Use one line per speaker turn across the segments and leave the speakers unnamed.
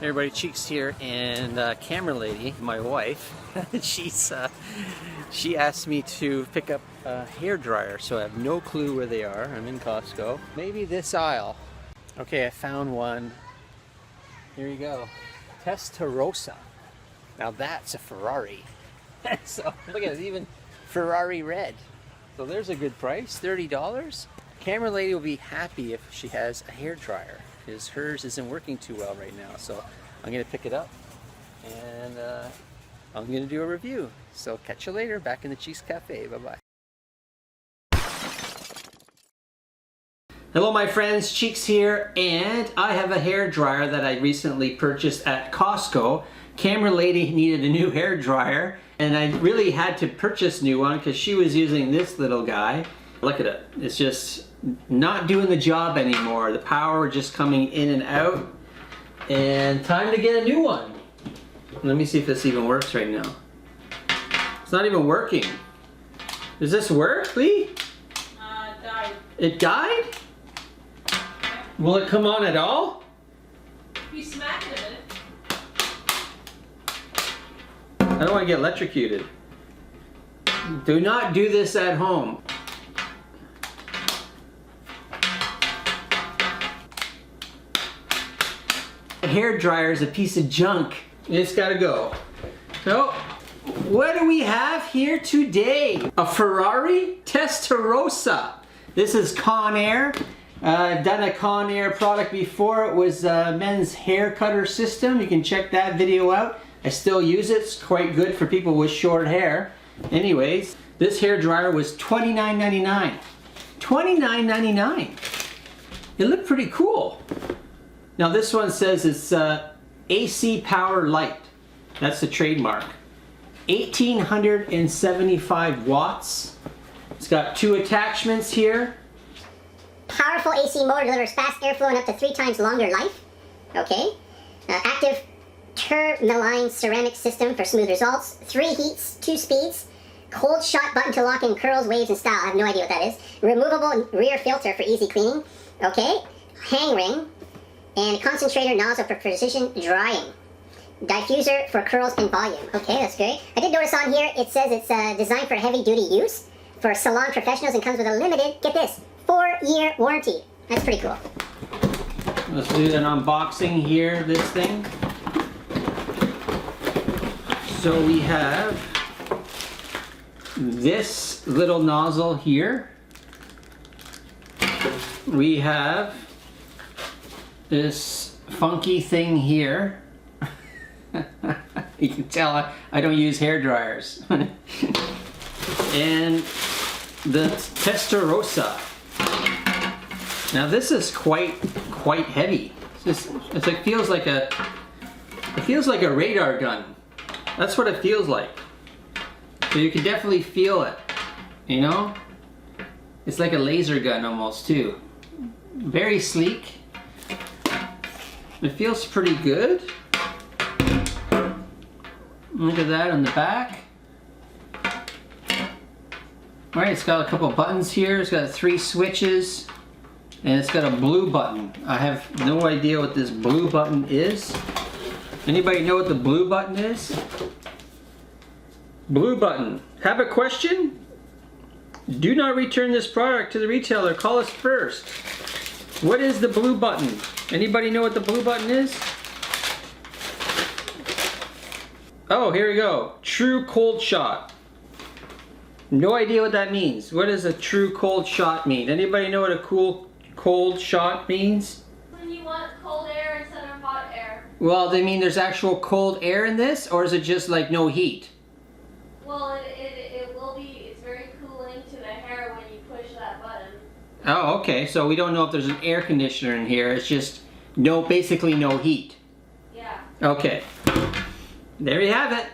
Hey everybody, Cheeks here, and camera lady, my wife, she asked me to pick up a hair dryer, so I have no clue where they are. I'm in Costco. Maybe this aisle. Okay, I found one. Here you go. Testarossa. Now that's a Ferrari. So look at it, even Ferrari red. So there's a good price, $30. Camera lady will be happy if she has a hair dryer, because hers isn't working too well right now. So I'm gonna pick it up and I'm gonna do a review. So catch you later back in the Cheeks Cafe. Bye-bye. Hello my friends, Cheeks here, and I have a hair dryer that I recently purchased at Costco. Camera lady needed a new hair dryer, and I really had to purchase a new one because she was using this little guy. Look at it, it's just not doing the job anymore. The power just coming in and out, and time to get a new one. Let me see if this even works right now. It's not even working. Does this work, Lee?
It died.
It died? Will it come on at all?
If you smack it a bit.
I don't want to get electrocuted. Do not do this at home. A hair dryer is a piece of junk. It's gotta go. So, what do we have here today? A Ferrari Testarossa. This is Conair. I've done a Conair product before. It was a men's hair cutter system. You can check that video out. I still use it. It's quite good for people with short hair. Anyways, this hair dryer was $29.99. $29.99. It looked pretty cool. Now this one says it's AC Power Light. That's the trademark. 1875 watts. It's got two attachments here.
Powerful AC motor delivers fast airflow and up to 3 times longer life. Okay. Active tourmaline ceramic system for smooth results. 3 heats, 2 speeds. Cold shot button to lock in curls, waves, and style. I have no idea what that is. Removable rear filter for easy cleaning. Okay. Hang ring. And concentrator nozzle for precision drying. Diffuser for curls and volume. Okay, that's great. I did notice on here it says it's designed for heavy duty use for salon professionals and comes with a limited, get this, 4-year warranty. That's pretty cool.
Let's do an unboxing here of this thing. So we have this little nozzle here. We have this funky thing here. You can tell I don't use hair dryers. And the Testarossa. Now this is quite heavy. It feels like a radar gun. That's what it feels like. So you can definitely feel it. You know? It's like a laser gun almost too. Very sleek. It feels pretty good. Look at that on the back. Alright, it's got a couple buttons here. It's got 3 switches. And it's got a blue button. I have no idea what this blue button is. Anybody know what the blue button is? Blue button. Have a question? Do not return this product to the retailer. Call us first. What is the blue button? Anybody know what the blue button is? Oh, here we go. True cold shot. No idea what that means. What does a true cold shot mean? Anybody know what a cold shot means?
When you want cold air instead of hot air.
Well, they mean there's actual cold air in this, or is it just like no heat?
Well, it will be, it's very cooling to the hair when you push that button.
Oh, okay. So we don't know if there's an air conditioner in here. It's just basically no heat.
Yeah.
Okay. There you have it.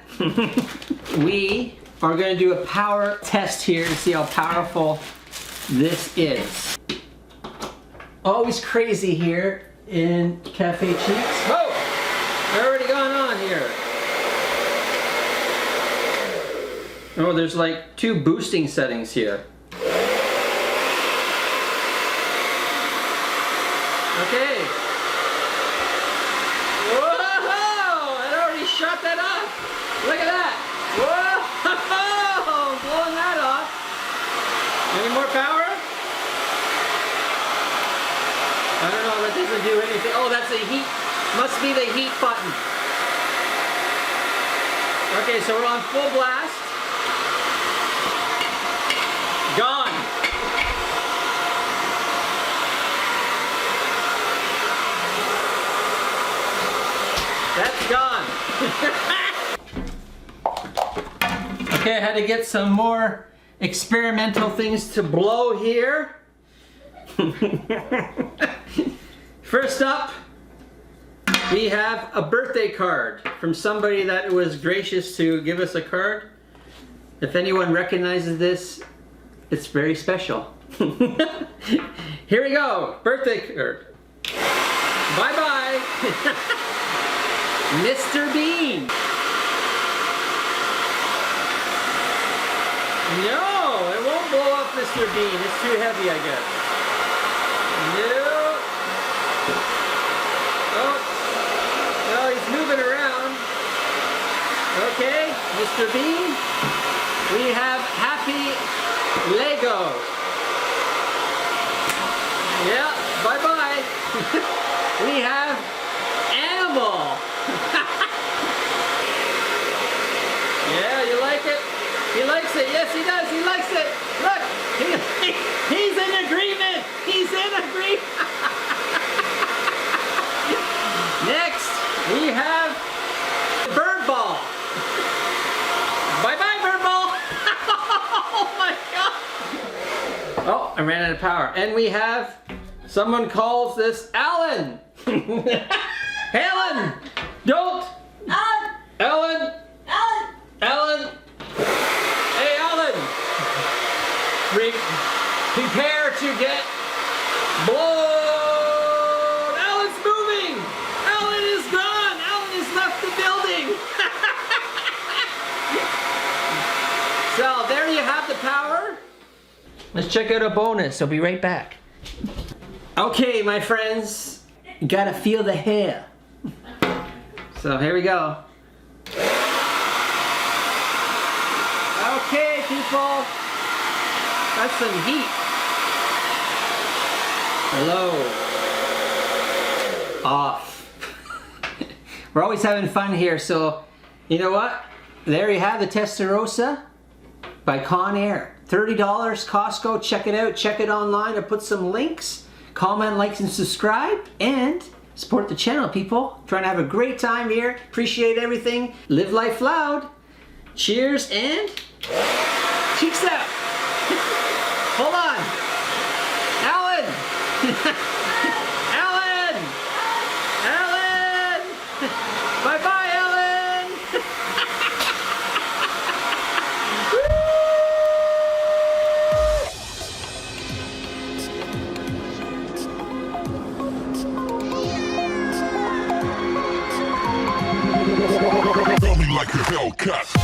We are going to do a power test here to see how powerful this is. Always crazy here in Cafe Cheeks. Whoa! They're already gone on here. Oh, there's like 2 boosting settings here. Okay. Whoa! power? I don't know, that doesn't do anything. Oh, that's the heat. Must be the heat button. Okay, so we're on full blast. Gone. That's gone. Okay, I had to get some more experimental things to blow here. First up, we have a birthday card from somebody that was gracious to give us a card. If anyone recognizes this, it's very special. Here we go, birthday card. Bye-bye. Mr. Bean. No, it won't blow up Mr. Bean. It's too heavy, I guess. No. Oh, no, he's moving around. Okay, Mr. Bean. We have Happy Lego. Yeah, bye-bye. We have Animal. Yeah, you like it? He likes it. Yes, he does. He likes it. Look, he's in agreement. He's in agreement. Next, we have Bird Ball. Bye-bye, Bird Ball. Oh my God. Oh, I ran out of power. And we have, someone calls this Alan. Alan, don't.
Alan!
Alan.
Alan!
Alan. Hey, Alan. Prepare to get blown. Alan's moving. Alan is gone. Alan has left the building. So there you have the power. Let's check out a bonus. I'll be right back. Okay, my friends, you gotta feel the hair. So here we go. Okay, people, that's some heat. Hello. Off. We're always having fun here, so you know what? There you have the Testarossa by Conair. $30, Costco. Check it out. Check it online. I put some links. Comment, like, and subscribe, and support the channel, people. Trying to have a great time here. Appreciate everything. Live life loud. Cheers and cheeks out. Hold on. Alan. Alan. Alan. Bye-bye, Alan.
Tell me like a Hellcat.